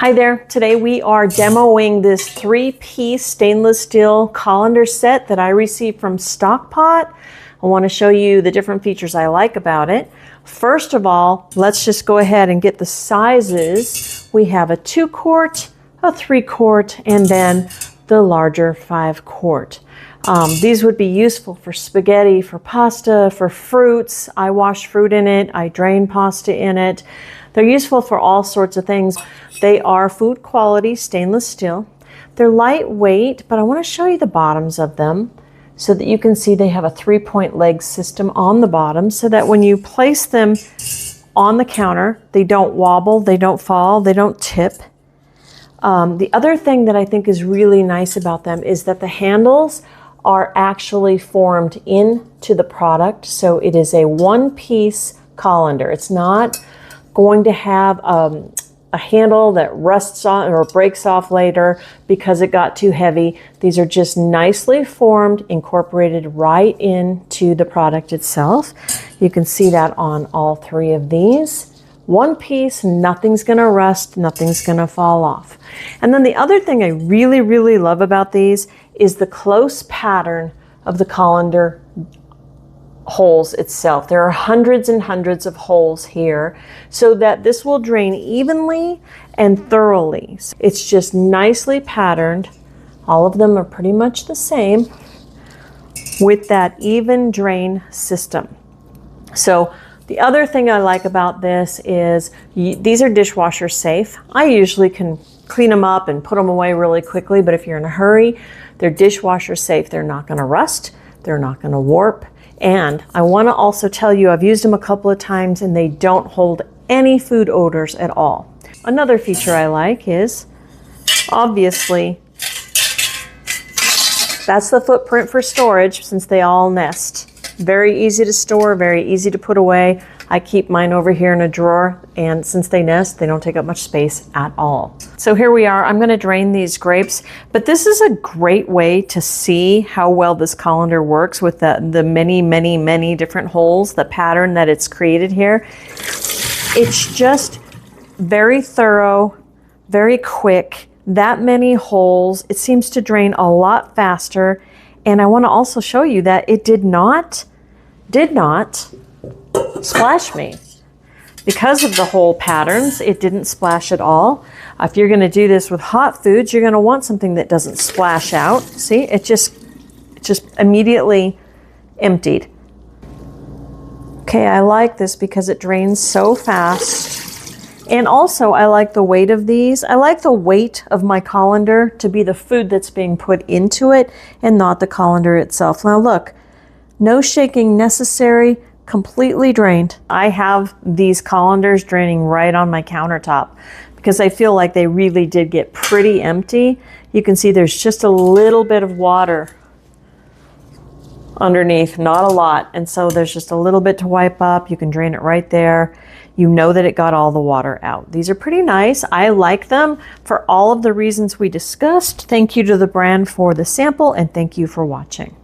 Hi there. Today we are demoing this 3-piece stainless steel colander set that I received from STOCKPOT. I want to show you the different features I like about it. First of all, let's just go ahead and get the sizes. We have a 2-quart, a 3-quart, and then the larger 5-quart. These would be useful for spaghetti, for pasta, for fruits. I wash fruit in it. I drain pasta in it. They're useful for all sorts of things. They are food quality stainless steel. They're lightweight, but I want to show you the bottoms of them so that you can see they have a 3-point leg system on the bottom so that when you place them on the counter, they don't wobble, they don't fall, they don't tip. The other thing that I think is really nice about them is that the handles are actually formed into the product. So it is a 1-piece colander. It's not going to have a handle that rusts on or breaks off later because it got too heavy. These are just nicely formed, incorporated right into the product itself. You can see that on all 3 of these. 1 piece, nothing's gonna rust, nothing's gonna fall off. And then the other thing I really, really love about these is the close pattern of the colander holes itself. There are hundreds and hundreds of holes here so that this will drain evenly and thoroughly. It's just nicely patterned. All of them are pretty much the same with that even drain system. So the other thing I like about this is these are dishwasher safe. I usually can clean them up and put them away really quickly, but if you're in a hurry, they're dishwasher safe. They're not going to rust. They're not going to warp. And I want to also tell you, I've used them a couple of times and they don't hold any food odors at all. Another feature I like is, obviously, that's the footprint for storage since they all nest. Very easy to store, very easy to put away. I keep mine over here in a drawer, and since they nest, they don't take up much space at all. So here we are. I'm going to drain these grapes, but this is a great way to see how well this colander works with the many, many, many different holes, the pattern that it's created here. It's just very thorough, very quick, that many holes. It seems to drain a lot faster, and I want to also show you that it did not splash me. Because of the hole patterns, it didn't splash at all. If you're going to do this with hot foods, you're going to want something that doesn't splash out. See, it just immediately emptied. Okay, I like this because it drains so fast. And also, I like the weight of these. I like the weight of my colander to be the food that's being put into it and not the colander itself. Now look, no shaking necessary. Completely drained. I have these colanders draining right on my countertop because I feel like they really did get pretty empty. You can see there's just a little bit of water underneath, not a lot. And so there's just a little bit to wipe up. You can drain it right there. You know that it got all the water out. These are pretty nice. I like them for all of the reasons we discussed. Thank you to the brand for the sample and thank you for watching.